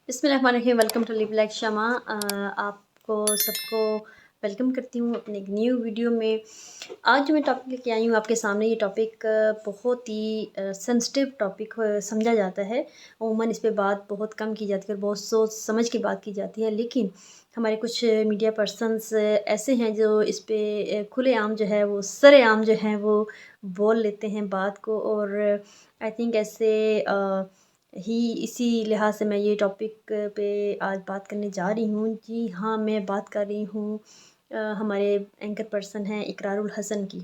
बिस्मिल्लाहिर्रहमानिर्रहीम। Welcome to live like शमा। आपको सबको वेलकम करती हूँ अपने एक न्यू वीडियो में। आज जो मैं टॉपिक लेके आई हूँ आपके सामने, ये टॉपिक बहुत ही सेंसिटिव टॉपिक समझा जाता है। अमूमन इस पे बात बहुत कम की जाती है और बहुत सोच समझ के बात की जाती है, लेकिन हमारे कुछ मीडिया पर्सन्स ऐसे हैं जो इस पे खुलेआम जो है वो सरेआम जो है वो बोल लेते हैं बात को। और आई थिंक ऐसे ही इसी लिहाज से मैं ये टॉपिक पे आज बात करने जा रही हूँ। जी हाँ, मैं बात कर रही हूँ हमारे एंकर पर्सन हैं इकरारुल हसन की।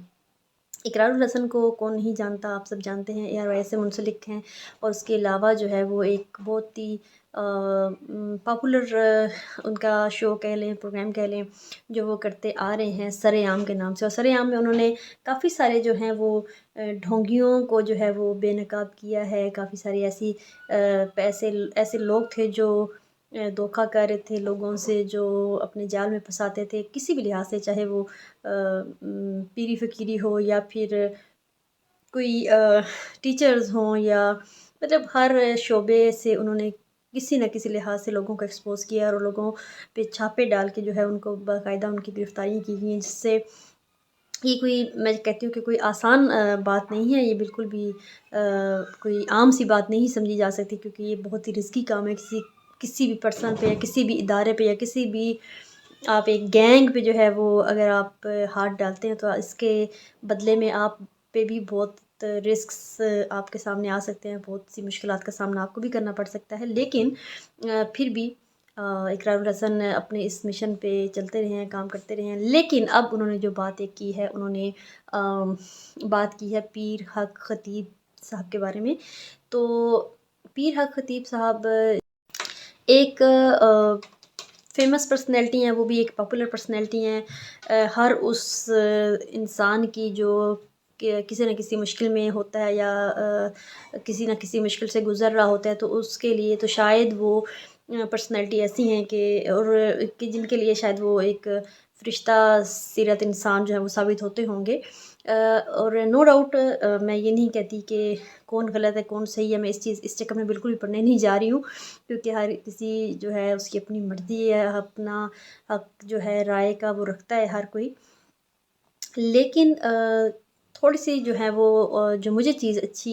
इकरारुल हसन को कौन नहीं जानता, आप सब जानते हैं। ARY से मुंसलिक हैं और उसके अलावा जो है वो एक बहुत ही पॉपुलर उनका शो कह लें, प्रोग्राम कह लें, जो वो करते आ रहे हैं सरेआम के नाम से। और सरेआम में उन्होंने काफ़ी सारे जो हैं वो ढोंगियों को जो है वो बेनकाब किया है। काफ़ी सारी ऐसी ऐसे लोग थे जो धोखा कर रहे थे लोगों से, जो अपने जाल में फंसाते थे किसी भी लिहाज से, चाहे वो पीरी फ़कीरी हो या फिर कोई टीचर्स हों, या मतलब हर शोबे से उन्होंने किसी न किसी लिहाज से लोगों को एक्सपोज़ किया और लोगों पे छापे डाल के जो है उनको बाकायदा उनकी गिरफ़्तारी की गई, जिससे ये कोई, मैं कहती हूँ कि कोई आसान बात नहीं है। ये बिल्कुल भी कोई आम सी बात नहीं समझी जा सकती, क्योंकि ये बहुत ही रिस्की काम है। किसी भी पर्सन पे या किसी भी इदारे पे या किसी भी आप एक गैंग पे जो है वो अगर आप हाथ डालते हैं तो इसके बदले में आप पे भी बहुत रिस्क्स आपके सामने आ सकते हैं, बहुत सी मुश्किलात का सामना आपको भी करना पड़ सकता है। लेकिन फिर भी इकरारुल हसन अपने इस मिशन पे चलते रहे हैं, काम करते रहे हैं। लेकिन अब उन्होंने जो बात एक की है, उन्होंने बात की है पीर हक खतीब साहब के बारे में। तो पीर हक खतीब साहब एक फेमस पर्सनैलिटी हैं, वो भी एक पॉपुलर पर्सनैलिटी हैं। हर उस इंसान की जो किसी न किसी मुश्किल में होता है या किसी न किसी मुश्किल से गुज़र रहा होता है, तो उसके लिए तो शायद वो पर्सनैलिटी ऐसी हैं कि जिनके लिए शायद वो एक फ़रिश्ता सीरत इंसान जो है वो साबित होते होंगे। और नो डाउट मैं ये नहीं कहती कि कौन गलत है कौन सही है, मैं इस चक्कर में बिल्कुल भी पढ़ने नहीं जा रही हूँ, क्योंकि हर किसी जो है उसकी अपनी मर्ज़ी है, अपना हक जो है राय का वो रखता है हर कोई। लेकिन थोड़ी सी जो है वो जो मुझे चीज़ अच्छी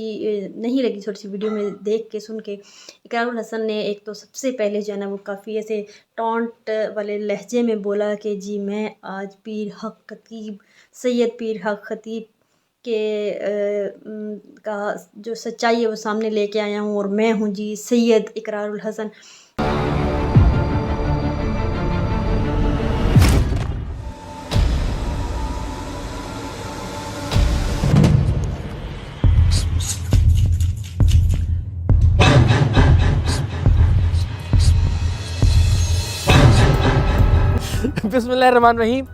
नहीं लगी थोड़ी सी वीडियो में देख के सुन के, इकरारुल हसन ने एक तो सबसे पहले जो है ना वो काफ़ी ऐसे टॉन्ट वाले लहजे में बोला कि जी मैं आज पीर हक खतीब, सैयद पीर हक खतीब के का जो सच्चाई है वो सामने लेके आया हूँ, और मैं हूँ जी सैयद इकरारुल हसन। बिस्मिल्लाहिर्रहमानिर्रहीम।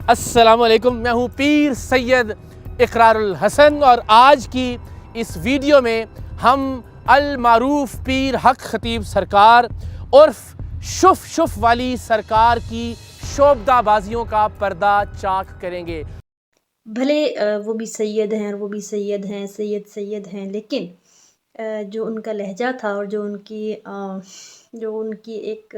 अस्सलाम वालेकुम। मैं हूँ पीर सैयद इकरारुल हसन, और आज की इस वीडियो में हम अल मारूफ पीर हक खतीब सरकार उर्फ शुफ वाली सरकार की शोबदाबाजियों का पर्दा चाक करेंगे। भले वो भी सैयद हैं और वो भी सैयद हैं, सैयद हैं, लेकिन जो उनका लहजा था और जो उनकी एक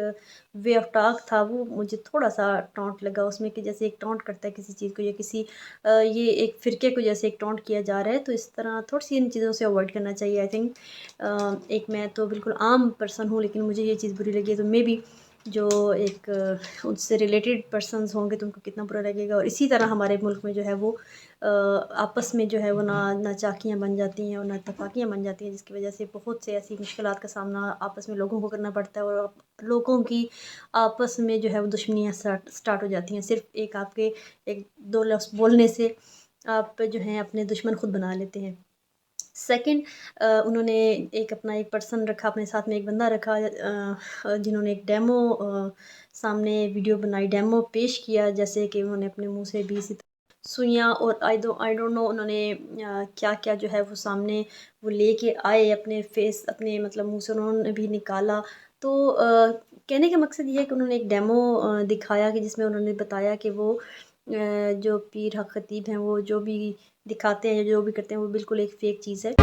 वे ऑफ टॉक था, वो मुझे थोड़ा सा टॉन्ट लगा उसमें, कि जैसे एक टॉन्ट करता है किसी चीज़ को या किसी ये एक फ़िरके को जैसे एक टॉन्ट किया जा रहा है, तो इस तरह थोड़ी सी इन चीज़ों से अवॉइड करना चाहिए। आई थिंक एक मैं तो बिल्कुल आम पर्सन हूँ, लेकिन मुझे ये चीज़ बुरी लगी, तो मे बी जो एक उससे रिलेटेड पर्सन्स होंगे तो उनको कितना बुरा लगेगा। और इसी तरह हमारे मुल्क में जो है वो आपस में जो है वो नाचाकियाँ बन जाती हैं और नाइतफ़ाक़ियाँ बन जाती हैं, जिसकी वजह से बहुत से ऐसी मुश्किलात का सामना आपस में लोगों को करना पड़ता है, और लोगों की आपस में जो है वो दुश्मनियाँ स्टार्ट हो जाती हैं। सिर्फ़ एक आपके एक दो लफ्ज़ बोलने से आप जो हैं अपने दुश्मन खुद बना लेते हैं। सेकंड, उन्होंने एक पर्सन रखा अपने साथ में, एक बंदा रखा जिन्होंने एक डेमो सामने वीडियो बनाई, डेमो पेश किया, जैसे कि उन्होंने अपने मुंह से भी सुइयाँ और आई डोंट नो उन्होंने क्या क्या जो है वो सामने वो लेके आए, अपने मतलब मुंह से उन्होंने भी निकाला। तो कहने का मकसद ये है कि उन्होंने एक डेमो दिखाया, कि जिसमें उन्होंने बताया कि वो जो पीर हक खतीब हैं वो जो भी दिखाते हैं, जो भी करते हैं, वो बिल्कुल एक फ़ेक चीज़ है।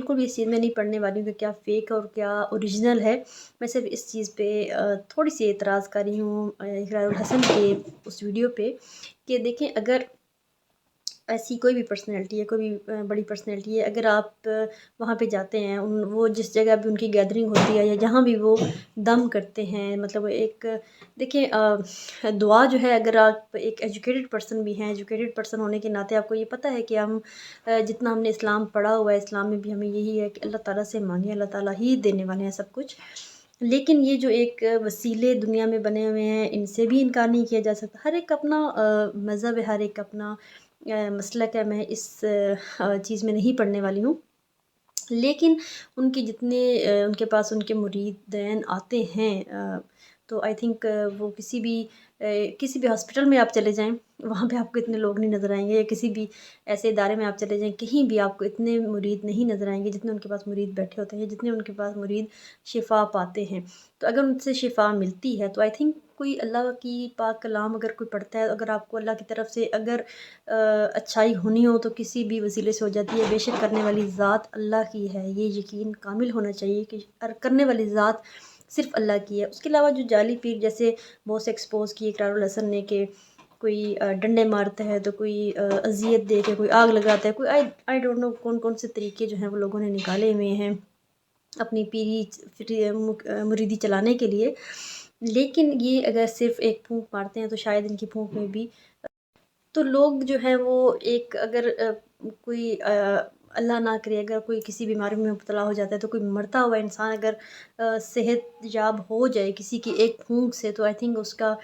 बिल्कुल भी इस चीज़ में नहीं पढ़ने वाली हूँ कि क्या फ़ेक और क्या ओरिजिनल है। मैं सिर्फ इस चीज़ पे थोड़ी सी एतराज़ कर रही हूँ इकरारुल हसन के उस वीडियो पे कि देखें, अगर ऐसी कोई भी पर्सनैलिटी है, कोई भी बड़ी पर्सनैलिटी है, अगर आप वहाँ पे जाते हैं, वो जिस जगह भी उनकी गैदरिंग होती है या जहाँ भी वो दम करते हैं, मतलब एक देखें, दुआ जो है, अगर आप एक एजुकेटेड पर्सन भी हैं, एजुकेटेड पर्सन होने के नाते आपको ये पता है कि हम जितना हमने इस्लाम पढ़ा हुआ है, इस्लाम में भी हमें यही है कि अल्लाह ताला से मांगे, अल्लाह ताला ही देने वाले हैं सब कुछ। लेकिन ये जो एक वसीले दुनिया में बने हुए हैं, इनसे भी इनकार नहीं किया जा सकता। हर एक अपना मज़हब है, हर एक अपना मसलक है। मैं इस चीज़ में नहीं पढ़ने वाली हूँ। लेकिन उनके जितने उनके पास उनके मुरीदैन आते हैं, तो आई थिंक वो किसी भी हॉस्पिटल में आप चले जाएँ, वहाँ पे आपको इतने लोग नहीं नज़र आएँगे, या किसी भी ऐसे इदारे में आप चले जाएँ, कहीं भी आपको इतने मुरीद नहीं नज़र आएँगे जितने उनके पास मुरीद बैठे होते हैं, जितने उनके पास मुरीद शिफ़ा पाते हैं। तो अगर उनसे शिफ़ा मिलती है, तो आई थिंक कोई अल्लाह की पाक कलाम अगर कोई पढ़ता है, अगर आपको अल्लाह की तरफ से अगर अच्छाई होनी हो तो किसी भी वसीले से हो जाती है। बेशक करने वाली ज़ात अल्लाह की है, ये यकीन कामिल होना चाहिए कि करने वाली ज़ात सिर्फ़ अल्लाह की है। उसके अलावा जो जाली पीर जैसे बहुत से एक्सपोज़ किए इकरारुल हसन ने, कि कोई डंडे मारता है, तो कोई अज़ियत दे के कोई आग लगाता है, कोई आई डोंट नो कौन-कौन से तरीके जो हैं वो लोगों ने निकाले हुए हैं अपनी मुरीदी चलाने के लिए। लेकिन ये अगर सिर्फ़ एक फूँक मारते हैं, तो शायद इनकी फूँक में भी तो लोग जो हैं वो एक अगर कोई अल्लाह ना करे, अगर कोई किसी बीमारी में मुब्तला हो जाता है, तो कोई मरता हुआ इंसान अगर सेहतयाब हो जाए किसी की एक फूंक से, तो आई थिंक उसका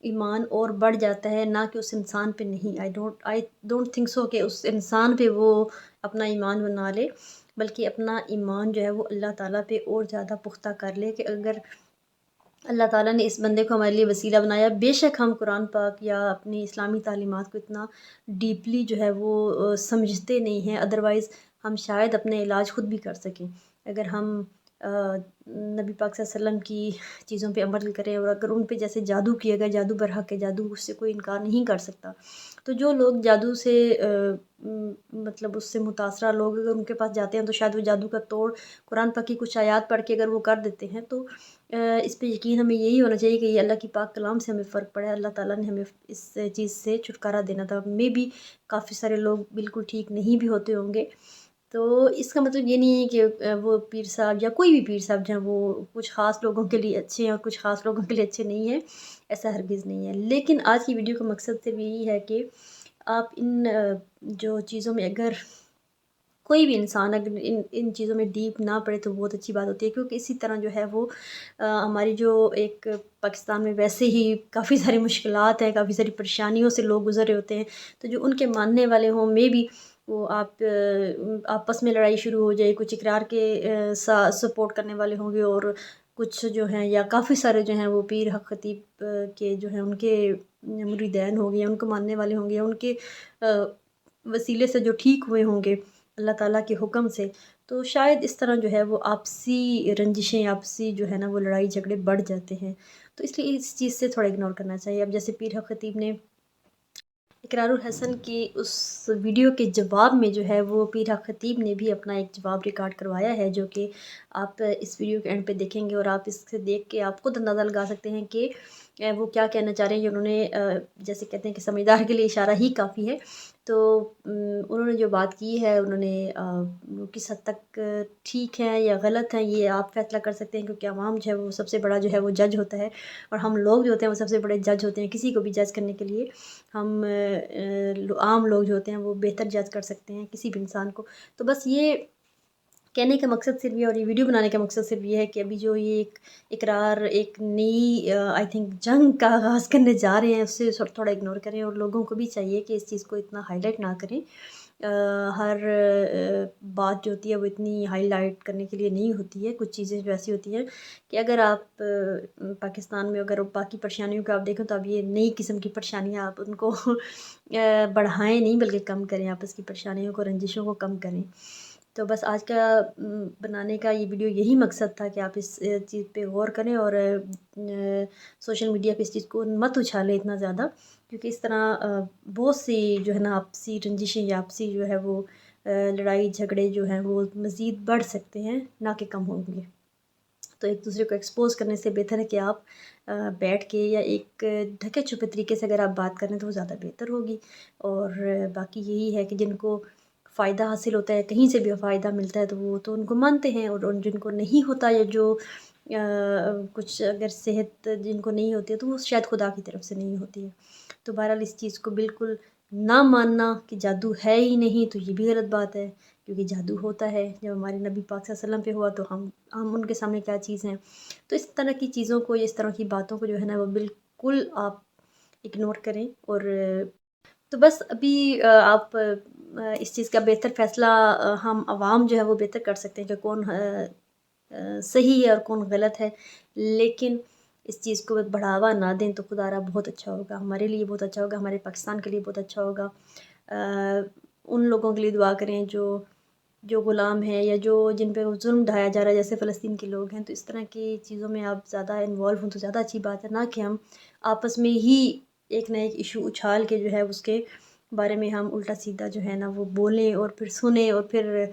ईमान और बढ़ जाता है, ना कि उस इंसान पे नहीं। आई डोंट थिंक सो कि उस इंसान पे वो अपना ईमान बना ले, बल्कि अपना ईमान जो है वो अल्लाह ताला पे और ज़्यादा पुख्ता कर ले कि अगर अल्लाह ताला ने इस बंदे को हमारे लिए वसीला बनाया। बेशक हम कुरान पाक या अपनी इस्लामी तालीमात को इतना डीपली जो है वो समझते नहीं हैं, अदरवाइज़ हम शायद अपने इलाज ख़ुद भी कर सकें। अगर हम नबी पाक सल्लल्लाहु अलैहि वसल्लम की चीज़ों पे अमल करें, और अगर उन पे जैसे जादू किया गया, जादू बरहक है, जादू उससे कोई इनकार नहीं कर सकता। तो जो लोग जादू से मतलब उससे मुतासरा लोग अगर उनके पास जाते हैं, तो शायद वो जादू का तोड़ कुरान पाक की कुछ आयत पढ़ के अगर वो कर देते हैं, तो इस पे यकीन हमें यही होना चाहिए कि ये अल्लाह की पाक कलाम से हमें फ़र्क पड़ा है। अल्लाह ताला ने हमें इस चीज़ से छुटकारा देना था। मेबी काफ़ी सारे लोग बिल्कुल ठीक नहीं भी होते होंगे। तो इसका मतलब ये नहीं है कि वो पीर साहब या कोई भी पीर साहब जो हैं वो कुछ ख़ास लोगों के लिए अच्छे हैं और कुछ ख़ास लोगों के लिए अच्छे नहीं हैं, ऐसा हरगिज़ नहीं है। लेकिन आज की वीडियो का मकसद सिर्फ़ यही है कि आप इन जो चीज़ों में अगर कोई भी इंसान अगर इन इन चीज़ों में डीप ना पड़े, तो बहुत अच्छी बात होती है, क्योंकि इसी तरह जो है वो हमारी जो एक पाकिस्तान में वैसे ही काफ़ी सारी मुश्किलात हैं, काफ़ी सारी परेशानियों से लोग गुज़र रहे होते हैं, तो जो उनके मानने वाले हों, मेबी वो आपस में लड़ाई शुरू हो जाए, कुछ इकरार के सपोर्ट करने वाले होंगे, और कुछ जो हैं या काफ़ी सारे जो हैं वो पीर हक खतीब के जो हैं उनके मुरीदैन होंगे, उनको मानने वाले होंगे, या उनके वसीले से जो ठीक हुए होंगे अल्लाह ताला के हुक्म से, तो शायद इस तरह जो है वो आपसी रंजिशें, आपसी जो है ना वो लड़ाई झगड़े बढ़ जाते हैं। तो इसलिए इस चीज़ से थोड़ा इग्नोर करना चाहिए। अब जैसे पीर हक खतीब ने इकरारुल हसन की उस वीडियो के जवाब में जो है वो पीर हक खतीब ने भी अपना एक जवाब रिकॉर्ड करवाया है, जो कि आप इस वीडियो के एंड पे देखेंगे, और आप इससे देख के आप खुद अंदाज़ा लगा सकते हैं कि वो क्या कहना चाह रहे हैं। उन्होंने जैसे कहते हैं कि समझदार के लिए इशारा ही काफ़ी है। तो उन्होंने जो बात की है, उन्होंने वो किस हद तक ठीक है या गलत है, ये आप फ़ैसला कर सकते हैं, क्योंकि आवाम जो है वो सबसे बड़ा जो है वो जज होता है, और हम लोग जो होते हैं वो सबसे बड़े जज होते हैं। किसी को भी जज करने के लिए हम आम लोग जो होते हैं वो बेहतर जज कर सकते हैं किसी भी इंसान को। तो बस ये कहने का मकसद सिर्फ़ ये, और ये वीडियो बनाने का मकसद सिर्फ़ ये है कि अभी जो ये एक इकरार एक नई आई थिंक जंग का आगाज़ करने जा रहे हैं, उससे थोड़ा इग्नोर करें, और लोगों को भी चाहिए कि इस चीज़ को इतना हाईलाइट ना करें। हर बात जो होती है वो इतनी हाईलाइट करने के लिए नहीं होती है। कुछ चीज़ें जो ऐसी होती हैं कि अगर आप पाकिस्तान में अगर बाकी परेशानियों को आप देखें, तो अब ये नई किस्म की परेशानियाँ आप उनको बढ़ाएँ नहीं, बल्कि कम करें, आपस की परेशानियों को, रंजिशों को कम करें। तो बस आज का बनाने का ये वीडियो यही मकसद था कि आप इस चीज़ पे गौर करें, और सोशल मीडिया पे इस चीज़ को मत उछालें इतना ज़्यादा, क्योंकि इस तरह बहुत सी जो है ना आपसी रंजिशें या आपसी जो है वो لڑائی جھگڑے جو ہیں وہ مزید بڑھ سکتے ہیں نہ کہ کم ہوں گے. تو ایک دوسرے کو ایکسپوز کرنے سے بہتر ہے کہ آپ بیٹھ کے یا ایک ڈھکے چھپے طریقے سے اگر آپ بات کریں تو وہ زیادہ بہتر ہوگی. اور باقی یہی ہے کہ جن کو فائدہ حاصل ہوتا ہے، کہیں سے بھی فائدہ ملتا ہے تو وہ تو ان کو مانتے ہیں، اور جن کو نہیں ہوتا یا جو کچھ اگر صحت جن کو نہیں ہوتی ہے تو وہ شاید خدا کی طرف سے نہیں ہوتی ہے. تو بہرحال اس چیز کو بالکل نہ ماننا کہ جادو ہے ہی نہیں تو یہ بھی غلط بات ہے، کیونکہ جادو ہوتا ہے. جب ہمارے نبی پاک صلی اللہ علیہ وسلم پہ ہوا تو ہم ان کے سامنے کیا چیز ہیں. تو اس طرح کی چیزوں کو یا اس طرح کی باتوں کو جو ہے نا وہ بالکل آپ اگنور کریں. اور تو بس ابھی آپ اس چیز کا بہتر فیصلہ ہم عوام جو ہے وہ بہتر کر سکتے ہیں کہ کون صحیح ہے اور کون غلط ہے، لیکن اس چیز کو بڑھاوا نہ دیں تو خدا را بہت اچھا ہوگا، ہمارے لیے بہت اچھا ہوگا، ہمارے پاکستان کے لیے بہت اچھا ہوگا. ان لوگوں کے لیے دعا کریں جو غلام ہیں یا جن پہ ظلم ڈھایا جا رہا ہے، جیسے فلسطین کے لوگ ہیں. تو اس طرح کی چیزوں میں آپ زیادہ انوالو ہوں تو زیادہ اچھی بات ہے، نہ کہ ہم آپس میں ہی ایک نہ ایک ایشو اچھال کے جو ہے اس کے بارے میں ہم الٹا سیدھا جو ہے نا وہ بولیں اور پھر سنیں، اور پھر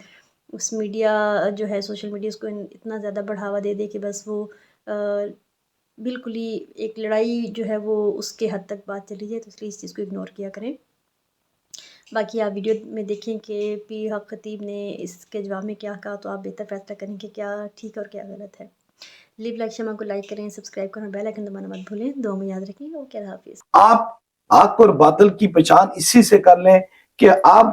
اس میڈیا جو ہے سوشل میڈیا اس کو اتنا زیادہ بڑھاوا دے دے کہ بس وہ بالکل ہی ایک لڑائی جو ہے وہ اس کے حد تک بات چلی جائے. تو اس لیے اس چیز کو اگنور کیا کریں. باقی آپ ویڈیو میں دیکھیں کہ پیر حق خطیب نے اس کے جواب میں کیا کہا، تو آپ بہتر فیصلہ کریں کہ کیا ٹھیک اور کیا غلط ہے. لیو لائک شمع کو لائک کریں، سبسکرائب کریں، بیل آئیکن دبانا مت بھولیں. دعا میں یاد رکھیں. اوکے، اللہ حافظ. آپ حق اور باطل کی پہچان اسی سے کر لیں کہ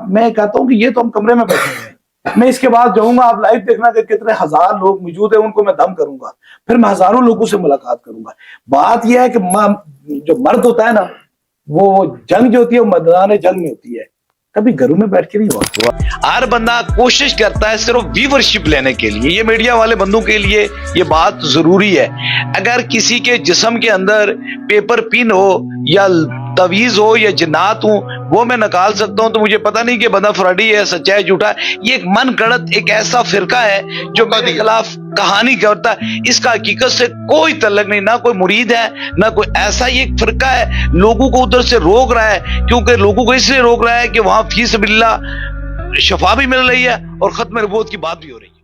میں کہتا ہوں کہ یہ تو ہم کمرے میں بیٹھے ہیں، میں اس کے بعد جاؤں گا، آپ لائیو دیکھنا کہ کتنے ہزار لوگ موجود ہیں، ان کو میں دم کروں گا، پھر میں ہزاروں لوگوں سے ملاقات کروں گا. بات یہ ہے کہ جو مرد ہوتا ہے نا، وہ جنگ جو ہوتی ہے وہ میدان جنگ میں ہوتی ہے، کبھی گھروں میں بیٹھ کے نہیں ہوا. ہر بندہ کوشش کرتا ہے صرف ویورشپ لینے کے لیے. یہ میڈیا والے بندوں کے لیے یہ بات ضروری ہے. اگر کسی کے جسم کے اندر پیپر پن ہو یا تویز ہو یا جنات ہوں، وہ میں نکال سکتا ہوں. تو مجھے پتہ نہیں کہ بندہ فراڈی ہے، سچا ہے، جھوٹا ہے. یہ ایک من گڑت ایک ایسا فرقہ ہے جو میرے خلاف کہانی کرتا ہے. اس کا حقیقت سے کوئی تعلق نہیں، نہ کوئی مرید ہے نہ کوئی ایسا. یہ ایک فرقہ ہے، لوگوں کو ادھر سے روک رہا ہے، کیونکہ لوگوں کو اس لیے روک رہا ہے کہ وہاں فی سبیل اللہ شفا بھی مل رہی ہے اور ختم نبوت کی بات بھی ہو رہی ہے.